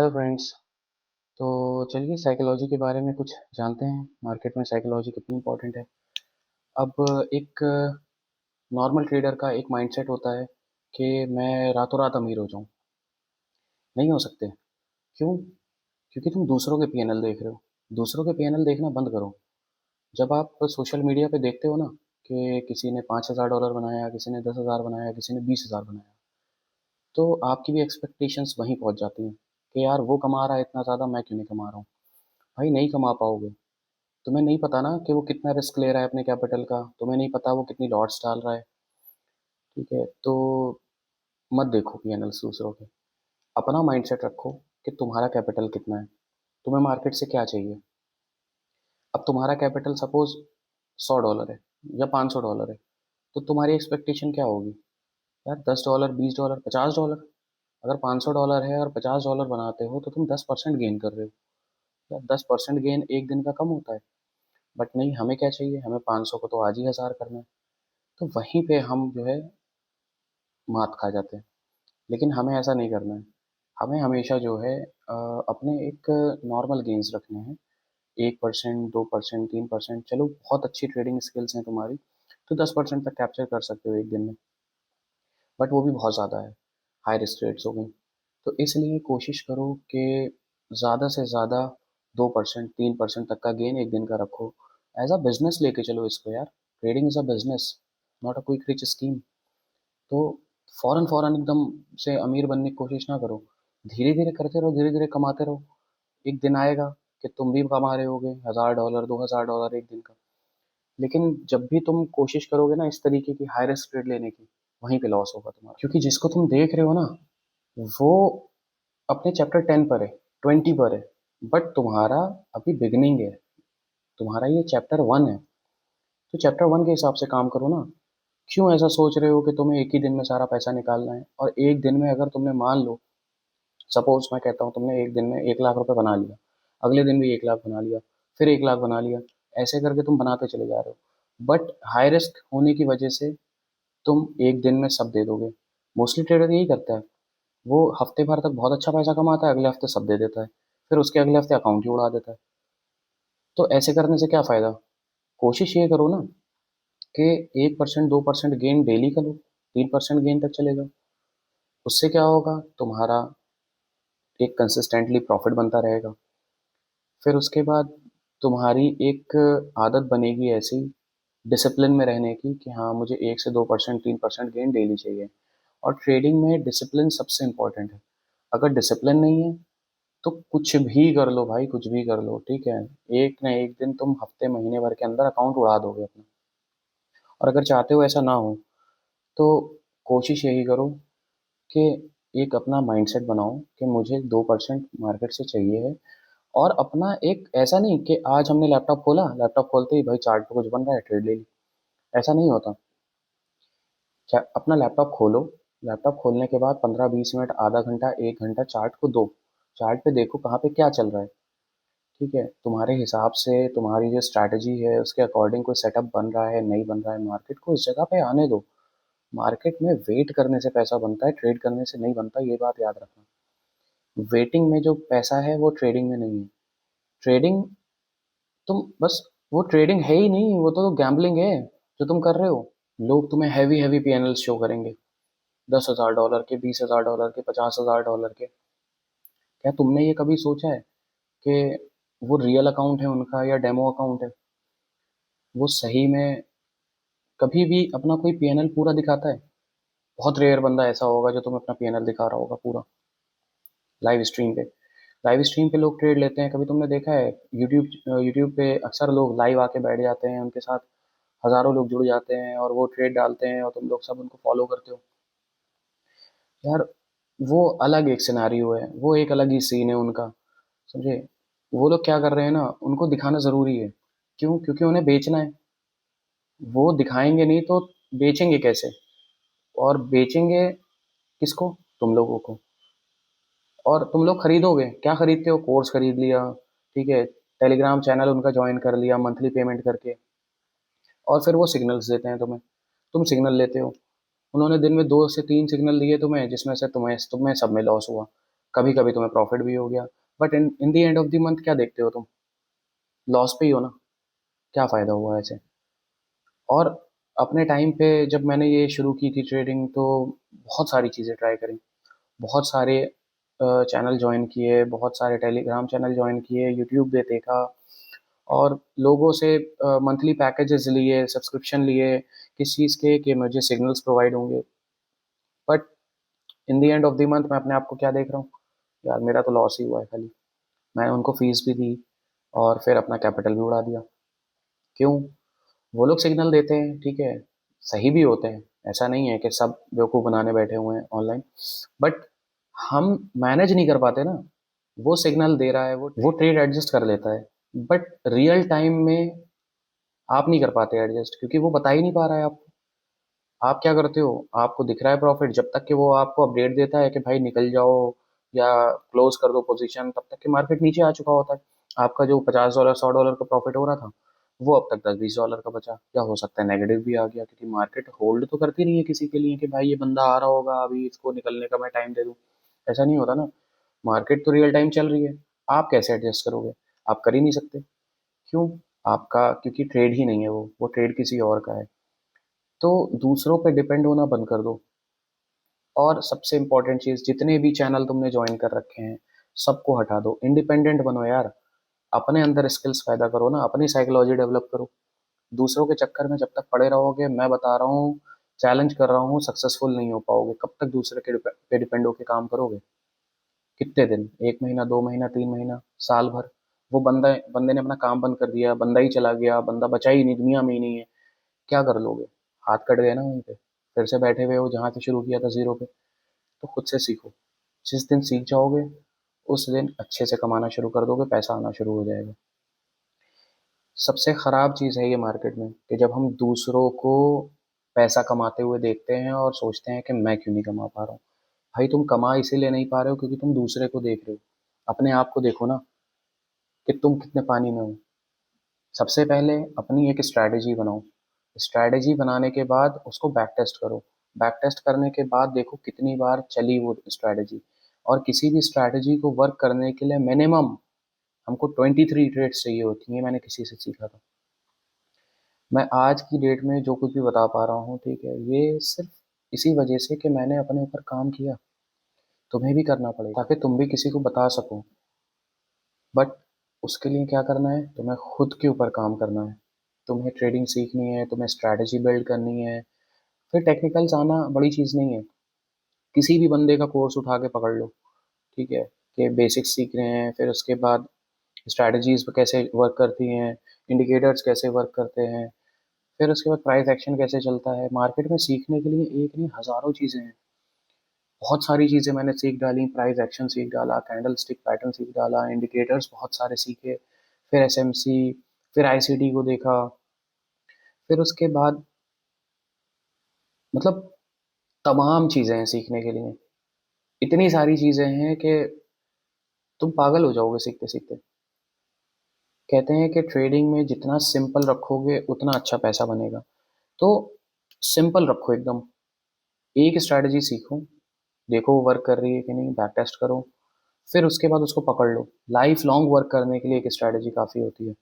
Hello friends. तो चलिए psychology के बारे में कुछ जानते हैं। मार्केट में साइकोलॉजी कितनी इंपॉर्टेंट है। अब एक नॉर्मल ट्रेडर का एक माइंडसेट होता है कि मैं रातों रात अमीर हो जाऊं। नहीं हो सकते। क्यों? क्योंकि तुम दूसरों के पीएनएल देख रहे हो। दूसरों के पीएनएल देखना बंद करो। जब आप सोशल मीडिया पे देखते हो ना कि किसी ने $5,000 बनाया, किसी ने 10,000 बनाया, किसी ने 20,000 बनाया, तो आपकी भी एक्सपेक्टेशंस वहीं पहुंच जाती हैं कि यार वो कमा रहा है इतना ज़्यादा, मैं क्यों नहीं कमा रहा हूँ। भाई नहीं कमा पाओगे। तुम्हें नहीं पता ना कि वो कितना रिस्क ले रहा है अपने कैपिटल का। तुम्हें नहीं पता वो कितनी लॉट्स डाल रहा है। ठीक है, तो मत देखो पीएनएल्स दूसरों के। अपना माइंडसेट रखो कि तुम्हारा कैपिटल कितना है। तुम्हें मार्केट से क्या चाहिए। अब तुम्हारा कैपिटल सपोज $100 है या $500 है, तो तुम्हारी एक्सपेक्टेशन क्या होगी? यार $10, $20, $50। अगर $500 है और $50 बनाते हो तो तुम 10% गेन कर रहे हो। यार 10% गेन एक दिन का कम होता है। बट नहीं, हमें क्या चाहिए? हमें 500 को तो आज ही 1000 करना है। तो वहीं पे हम जो है मात खा जाते हैं। लेकिन हमें ऐसा नहीं करना है। हमें हमेशा जो है अपने एक नॉर्मल गेन्स रखने हैं। 1%, 2%, 3%, चलो बहुत अच्छी ट्रेडिंग स्किल्स हैं तुम्हारी, तो 10% तक कैप्चर कर सकते हो एक दिन में। बट वो भी बहुत ज़्यादा है। हाई रिस्क ट्रेड्स हो गई। तो इसलिए कोशिश करो कि ज़्यादा से ज़्यादा 2%, 3% तक का गेन एक दिन का रखो। एज अ बिजनेस लेके चलो इसको यार। Trading is a business, not a quick rich scheme. तो फौरन फौरन एकदम से अमीर बनने की कोशिश ना करो। धीरे धीरे करते रहो, धीरे धीरे कमाते रहो। एक दिन आएगा कि तुम भी कमा रहे होगे $1,000, $2,000 एक दिन का। लेकिन जब भी तुम कोशिश करोगे ना इस तरीके की हाई रिस्क ट्रेड लेने की, वहीं पे लॉस होगा तुम्हारा। क्योंकि जिसको तुम देख रहे हो ना, वो अपने चैप्टर 10 पर है, 20 पर है। बट तुम्हारा अभी बिगनिंग है। तुम्हारा ये चैप्टर 1 है। तो चैप्टर 1 के हिसाब से काम करो ना। क्यों ऐसा सोच रहे हो कि तुम्हें एक ही दिन में सारा पैसा निकालना है? और एक दिन में अगर तुमने मान लो, सपोज मैं कहता हूँ तुमने एक दिन में 1 लाख रुपए बना लिया, अगले दिन भी 1 लाख बना लिया, फिर 1 लाख बना लिया, ऐसे करके तुम बनाते चले जा रहे हो। बट हाई रिस्क होने की वजह से तुम एक दिन में सब दे दोगे। मोस्टली ट्रेडर यही करता है। वो हफ्ते भर तक बहुत अच्छा पैसा कमाता है, अगले हफ्ते सब दे देता है, फिर उसके अगले हफ्ते अकाउंट ही उड़ा देता है। तो ऐसे करने से क्या फायदा? कोशिश ये करो ना कि 1%, 2% गेन डेली करो, 3% गेन तक चले जाओ। उससे क्या होगा? तुम्हारा एक कंसिस्टेंटली प्रॉफिट बनता रहेगा। फिर उसके बाद तुम्हारी एक आदत बनेगी ऐसी डिसिप्लिन में रहने की कि हाँ, मुझे 1 से 2%, 3% गेन डेली चाहिए। और ट्रेडिंग में डिसिप्लिन सबसे इम्पोर्टेंट है। अगर डिसिप्लिन नहीं है तो कुछ भी कर लो भाई, कुछ भी कर लो, ठीक है। एक ना एक दिन तुम हफ्ते महीने भर के अंदर अकाउंट उड़ा दोगे अपना। और अगर चाहते हो ऐसा ना हो, तो कोशिश यही करो कि एक अपना माइंडसेट बनाओ कि मुझे 2% मार्केट से चाहिए है। और अपना एक ऐसा नहीं कि आज हमने लैपटॉप खोला, लैपटॉप खोलते ही भाई चार्ट पे कुछ बन रहा है, ट्रेड ले ली। ऐसा नहीं होता। क्या, अपना लैपटॉप खोलो। लैपटॉप खोलने के बाद 15-20 मिनट, आधा घंटा, 1 घंटा चार्ट को दो। चार्ट पे देखो कहाँ पे क्या चल रहा है। ठीक है, तुम्हारे हिसाब से तुम्हारी जो स्ट्रैटेजी है उसके अकॉर्डिंग कोई सेटअप बन रहा है, नहीं बन रहा है, मार्केट को उस जगह पे आने दो। मार्केट में वेट करने से पैसा बनता है, ट्रेड करने से नहीं बनता, ये बात याद रखना। वेटिंग में जो पैसा है वो ट्रेडिंग में नहीं है। ट्रेडिंग, तुम बस, वो ट्रेडिंग है ही नहीं, वो तो गैम्बलिंग है जो तुम कर रहे हो। लोग तुम्हें हैवी हैवी पीएनएल शो करेंगे, $10,000 के, $20,000 के, $50,000 के। क्या तुमने ये कभी सोचा है कि वो रियल अकाउंट है उनका या डेमो अकाउंट है? वो सही में कभी भी अपना कोई पीएनएल पूरा दिखाता है? बहुत रेयर बंदा ऐसा होगा जो तुम्हें अपना पीएनएल दिखा रहा होगा पूरा लाइव स्ट्रीम पे। लाइव स्ट्रीम पे लोग ट्रेड लेते हैं, कभी तुमने देखा है? यूट्यूब यूट्यूब पे अक्सर लोग लाइव आके बैठ जाते हैं, उनके साथ हजारों लोग जुड़ जाते हैं और वो ट्रेड डालते हैं और तुम लोग सब उनको फॉलो करते हो। यार वो अलग एक सिनारियो है, वो एक अलग ही सीन है उनका। समझे? वो लोग क्या कर रहे हैं ना, उनको दिखाना जरूरी है। क्यों? क्योंकि उन्हें बेचना है। वो दिखाएंगे नहीं तो बेचेंगे कैसे? और बेचेंगे किसको? तुम लोगों को। और तुम लोग खरीदोगे क्या? खरीदते हो? कोर्स खरीद लिया, ठीक है, टेलीग्राम चैनल उनका ज्वाइन कर लिया मंथली पेमेंट करके, और फिर वो सिग्नल्स देते हैं तुम्हें। तुम सिग्नल लेते हो। उन्होंने दिन में 2 से 3 सिग्नल दिए तुम्हें, जिसमें से तुम्हें तुम्हें सब में लॉस हुआ। कभी कभी तुम्हें प्रॉफिट भी हो गया, but in in the end of the month क्या देखते हो तुम? लॉस पे ही हो ना। क्या फायदा हुआ ऐसे? और अपने टाइम पे जब मैंने ये शुरू की थी ट्रेडिंग, तो बहुत सारी चीज़ें ट्राई करी, बहुत सारे चैनल ज्वाइन किए, बहुत सारे टेलीग्राम चैनल ज्वाइन किए, यूट्यूब पे देखा, और लोगों से मंथली पैकेजेस लिए, सब्सक्रिप्शन लिए, किस चीज़ के कि मुझे सिग्नल्स प्रोवाइड होंगे। But in the end of the month मैं अपने आप को क्या देख रहा हूँ? यार मेरा तो लॉस ही हुआ है खाली। मैंने उनको फीस भी दी और फिर अपना कैपिटल भी उड़ा दिया। क्यों? वो लोग सिग्नल देते हैं, ठीक है, सही भी होते हैं, ऐसा नहीं है कि सब बेवकूफ़ बनाने बैठे हुए हैं ऑनलाइन, बट हम मैनेज नहीं कर पाते ना। वो सिग्नल दे रहा है, वो ट्रेड एडजस्ट कर लेता है, बट रियल टाइम में आप नहीं कर पाते एडजस्ट, क्योंकि वो बता ही नहीं पा रहा है आपको। आप क्या करते हो? आपको दिख रहा है प्रॉफिट, जब तक कि वो आपको अपडेट देता है कि भाई निकल जाओ या क्लोज कर दो पोजीशन, तब तक कि मार्केट नीचे आ चुका होता है। आपका जो $50 $100 का प्रॉफिट हो रहा था, वो अब तक $10 20 का बचा, या हो सकता है नेगेटिव भी आ गया, क्योंकि मार्केट होल्ड तो करती नहीं है किसी के लिए कि भाई ये बंदा आ रहा होगा, अभी इसको निकलने का मैं टाइम दे दूं। ऐसा नहीं होता ना। मार्केट तो रियल टाइम चल रही है। आप कैसे एडजस्ट करोगे? आप कर ही नहीं सकते। क्यों? आपका क्योंकि ट्रेड ही नहीं है, वो ट्रेड किसी और का है। तो दूसरों पे डिपेंड होना बंद कर दो। और सबसे इम्पोर्टेंट चीज़, जितने भी चैनल तुमने ज्वाइन कर रखे हैं, सबको हटा दो, इंडिपेंडेंट बनो यार। अपने अंदर स्किल्स पैदा करो ना, अपनी साइकोलॉजी डेवलप करो। दूसरों के चक्कर में जब तक पड़े रहोगे, मैं बता रहा हूँ, चैलेंज कर रहा हूँ, सक्सेसफुल नहीं हो पाओगे। कब तक दूसरे के पे डिपेंड होके काम करोगे? कितने दिन? 1 महीना, 2 महीना, 3 महीना, साल भर? वो बंदे ने अपना काम बंद कर दिया, बंदा ही चला गया, बंदा बचा ही नहीं, दुनिया में ही नहीं है, क्या कर लोगे? हाथ कट गए ना वहीं पे। फिर से बैठे हुए हो जहाँ से शुरू किया था, जीरो पे। तो खुद से सीखो। जिस दिन सीख जाओगे, उस दिन अच्छे से कमाना शुरू कर दोगे, पैसा आना शुरू हो जाएगा। सबसे खराब चीज़ है ये मार्केट में कि जब हम दूसरों को पैसा कमाते हुए देखते हैं और सोचते हैं कि मैं क्यों नहीं कमा पा रहा हूँ। भाई तुम कमा इसीलिए नहीं पा रहे हो क्योंकि तुम दूसरे को देख रहे हो। अपने आप को देखो ना, कि तुम कितने पानी में हो। सबसे पहले अपनी एक स्ट्रैटेजी बनाओ। स्ट्रैटेजी बनाने के बाद उसको बैक टेस्ट करो। बैक टेस्ट करने के बाद देखो कितनी बार चली वो स्ट्रैटेजी। और किसी भी स्ट्रैटेजी को वर्क करने के लिए मिनिमम हमको 23 ट्रेड्स चाहिए होती हैं। मैंने किसी से सीखा था। मैं आज की डेट में जो कुछ भी बता पा रहा हूँ, ठीक है, ये सिर्फ इसी वजह से कि मैंने अपने ऊपर काम किया। तुम्हें भी करना पड़ेगा ताकि तुम भी किसी को बता सको। बट उसके लिए क्या करना है? तुम्हें खुद के ऊपर काम करना है। तुम्हें ट्रेडिंग सीखनी है, तुम्हें स्ट्रैटेजी बिल्ड करनी है। फिर टेक्निकल्स आना बड़ी चीज़ नहीं है। किसी भी बंदे का कोर्स उठा के पकड़ लो, ठीक है, कि बेसिक्स सीख रहे हैं, फिर उसके बाद स्ट्रैटेजीज कैसे वर्क करती हैं, इंडिकेटर्स कैसे वर्क करते हैं, फिर उसके बाद प्राइस एक्शन कैसे चलता है। मार्केट में सीखने के लिए एक नहीं, हज़ारों चीज़ें हैं। बहुत सारी चीज़ें मैंने सीख डाली, प्राइस एक्शन सीख डाला, कैंडल स्टिक पैटर्न सीख डाला, इंडिकेटर्स बहुत सारे सीखे, फिर एसएमसी, फिर आईसीडी को देखा, फिर उसके बाद मतलब तमाम चीज़ें हैं सीखने के लिए। इतनी सारी चीज़ें हैं कि तुम पागल हो जाओगे सीखते सीखते। कहते हैं कि ट्रेडिंग में जितना सिंपल रखोगे उतना अच्छा पैसा बनेगा। तो सिंपल रखो एकदम। एक स्ट्रैटेजी सीखो, देखो वो वर्क कर रही है कि नहीं, बैक टेस्ट करो, फिर उसके बाद उसको पकड़ लो। लाइफ लॉन्ग वर्क करने के लिए एक स्ट्रैटेजी काफ़ी होती है।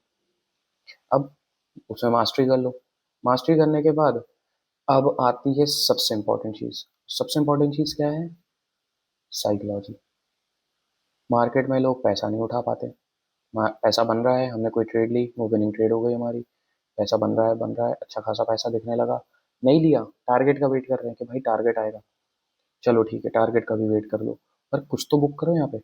अब उसमें मास्टरी कर लो। मास्टरी करने के बाद अब आती है सबसे इम्पोर्टेंट चीज़। सबसे इम्पोर्टेंट चीज़ क्या है? साइकोलॉजी। मार्केट में लोग पैसा नहीं उठा पाते। पैसा बन रहा है, हमने कोई ट्रेड ली, वो विनिंग ट्रेड हो गई हमारी। पैसा बन रहा है, अच्छा खासा पैसा दिखने लगा। नहीं लिया, टारगेट का वेट कर रहे हैं कि भाई टारगेट आएगा। चलो ठीक है, टारगेट का भी वेट कर लो, पर कुछ तो बुक करो यहाँ पे।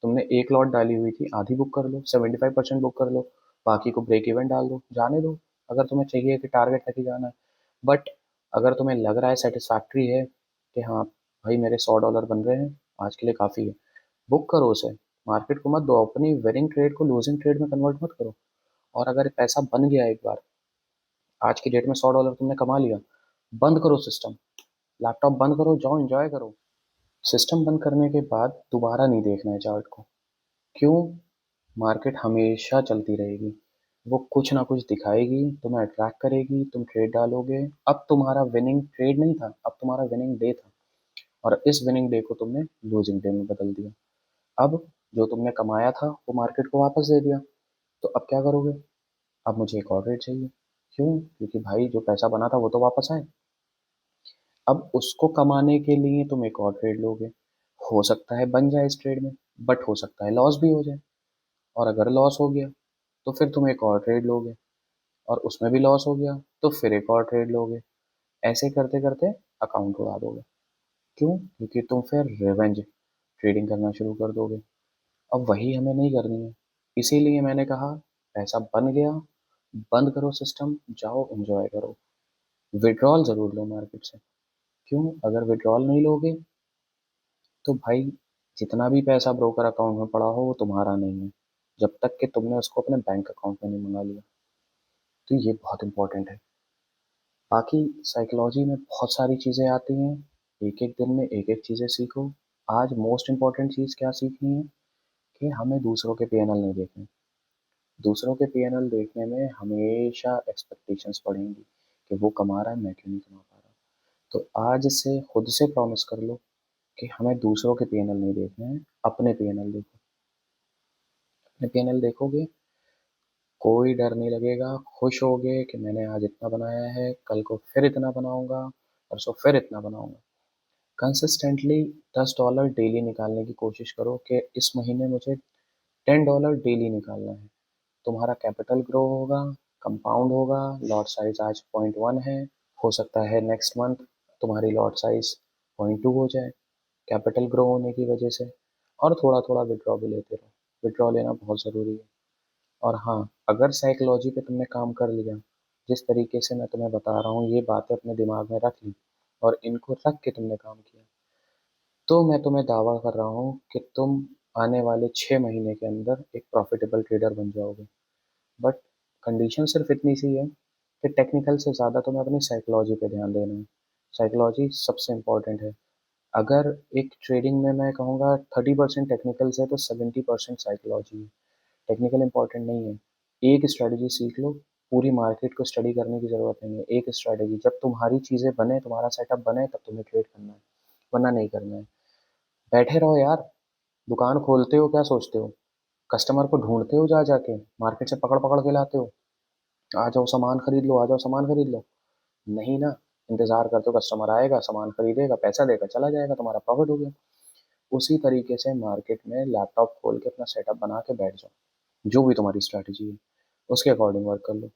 तुमने एक लॉट डाली हुई थी, आधी बुक कर लो, 75% बुक कर लो, बाकी को ब्रेक इवन डाल दो, जाने दो। अगर तुम्हें चाहिए कि टारगेट तक ही जाना है। बट अगर तुम्हें लग रहा है, सेटिस्फैक्ट्री है कि हाँ भाई मेरे $100 बन रहे हैं, आज के लिए काफ़ी है, बुक करो उसे। मार्केट को मत दो, अपनी विनिंग ट्रेड को लूजिंग ट्रेड में कन्वर्ट मत करो। और अगर पैसा बन गया एक बार, आज की डेट में $100 तुमने कमा लिया, बंद करो सिस्टम, लैपटॉप बंद करो, जाओ एंजॉय करो। सिस्टम बंद करने के बाद दोबारा नहीं देखना है चार्ट को। क्यों? मार्केट हमेशा चलती रहेगी। वो कुछ ना कुछ दिखाएगी, तुम्हें अट्रैक्ट करेगी, तुम ट्रेड डालोगे। अब तुम्हारा विनिंग ट्रेड नहीं था, अब तुम्हारा विनिंग डे था, और इस विनिंग डे को तुमने लूजिंग डे में बदल दिया। अब जो तुमने कमाया था वो मार्केट को वापस दे दिया, तो अब क्या करोगे? अब मुझे एक और रेट चाहिए। क्यों? क्योंकि भाई जो पैसा बना था वो तो वापस आए। अब उसको कमाने के लिए तुम एक और ट्रेड लोगे। हो सकता है बन जाए इस ट्रेड में, बट हो सकता है लॉस भी हो जाए। और अगर लॉस हो गया तो फिर तुम एक और ट्रेड लोगे, और उसमें भी लॉस हो गया तो फिर एक और ट्रेड लोगे। ऐसे करते करते अकाउंट उड़ा दोगे। क्यों? क्योंकि तुम फिर रिवेंज ट्रेडिंग करना शुरू कर दोगे। अब वही हमें नहीं करनी है। इसीलिए मैंने कहा, पैसा बन गया, बंद करो सिस्टम, जाओ एंजॉय करो। विड्रॉल जरूर लो मार्केट से। क्यों? अगर विड्रॉल नहीं लोगे तो भाई जितना भी पैसा ब्रोकर अकाउंट में पड़ा हो वो तुम्हारा नहीं है, जब तक कि तुमने उसको अपने बैंक अकाउंट में नहीं मंगा लिया। तो ये बहुत इंपॉर्टेंट है। बाकी साइकोलॉजी में बहुत सारी चीज़ें आती हैं, एक एक दिन में एक एक चीज़ें सीखो। आज मोस्ट इम्पॉर्टेंट चीज़ क्या सीखनी है कि हमें दूसरों के पीएनएल नहीं देखने। दूसरों के पीएनएल देखने में हमेशा एक्सपेक्टेशंस बढ़ेंगी कि वो कमा रहा है, मैं क्यों नहीं कमा पा रहा। तो आज से खुद से प्रॉमिस कर लो कि हमें दूसरों के पीएनएल नहीं देखने हैं, अपने पीएनएल देखो। अपने पीएनएल देखोगे, कोई डर नहीं लगेगा, खुश होगे कि मैंने आज इतना बनाया है, कल को फिर इतना बनाऊंगा, परसों फिर इतना बनाऊंगा। कंसिस्टेंटली $10 डेली निकालने की कोशिश करो कि इस महीने मुझे $10 डेली निकालना है। तुम्हारा कैपिटल ग्रो होगा, कंपाउंड होगा। लॉट साइज आज 0.1 है, हो सकता है नेक्स्ट मंथ तुम्हारी लॉट साइज 0.2 हो जाए, कैपिटल ग्रो होने की वजह से। और थोड़ा थोड़ा विड्रॉ भी लेते रहो। विड्रॉ लेना बहुत ज़रूरी है। और हाँ, अगर साइकोलॉजी पे तुमने काम कर लिया, जिस तरीके से मैं तुम्हें बता रहा हूँ, ये बातें अपने दिमाग में रख ली और इनको रख के तुमने काम किया, तो मैं तुम्हें दावा कर रहा हूँ कि तुम आने वाले 6 महीने के अंदर एक प्रॉफिटेबल ट्रेडर बन जाओगे। बट कंडीशन सिर्फ इतनी सी है कि टेक्निकल से ज़्यादा तुम्हें अपनी साइकोलॉजी पे ध्यान देना है। साइकोलॉजी सबसे इम्पोर्टेंट है। अगर एक ट्रेडिंग में मैं कहूँगा 30% टेक्निकल्स है तो 70% साइकोलॉजी है। टेक्निकल इंपॉर्टेंट नहीं है। एक स्ट्रेटजी सीख लो, पूरी मार्केट को स्टडी करने की ज़रूरत नहीं है। एक स्ट्रेटजी, जब तुम्हारी चीज़ें बने, तुम्हारा सेटअप बने, तब तुम्हें ट्रेड करना है, वरना नहीं करना है। बैठे रहो यार। दुकान खोलते हो क्या सोचते हो? कस्टमर को ढूंढते हो जा जाके, मार्केट से पकड़ पकड़ के लाते हो, आ जाओ सामान खरीद लो, आ जाओ सामान खरीद लो। नहीं ना। इंतजार करते हो कस्टमर आएगा, सामान खरीदेगा, पैसा देगा, चला जाएगा, तुम्हारा प्रॉफिट हो गया। उसी तरीके से मार्केट में लैपटॉप खोल के अपना सेटअप बना के बैठ जाओ। जो भी तुम्हारी स्ट्रैटेजी है उसके अकॉर्डिंग वर्क कर लो,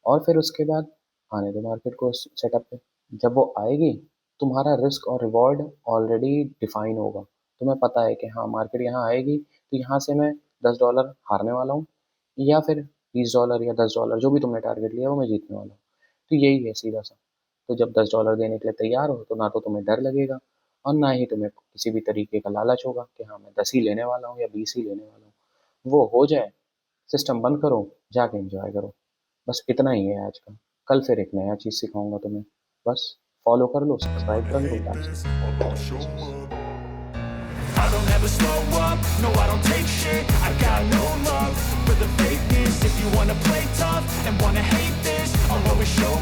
और फिर उसके बाद आने दो मार्केट को उस सेटअप पे। जब वो आएगी, तुम्हारा रिस्क और रिवॉर्ड ऑलरेडी डिफाइन होगा। तुम्हें पता है कि हाँ, मार्केट यहाँ आएगी तो यहाँ से मैं $10 हारने वाला हूँ, या फिर $20 या $10 जो भी तुमने टारगेट लिया वो मैं जीतने वाला हूँ। तो यही है सीधा सा। तो जब $10 देने के लिए तैयार हो तो ना तो तुम्हें डर लगेगा, और ना ही तुम्हें किसी भी तरीके का लालच होगा कि हाँ मैं 10 ही लेने वाला हूँ या 20 ही लेने वाला हूँ। वो हो जाए, सिस्टम बंद करो, जाके एंजॉय करो। बस इतना ही है आज का। कल फिर एक नया चीज़ सिखाऊंगा तुम्हें। बस फॉलो कर लो, I सब्सक्राइब never कर लो, hate that's this, it. I'm gonna show cheese. up. I don't ever slow up, no I don't take shit. I got no love for the fakeness. If you wanna play tough and wanna hate this, I'll always show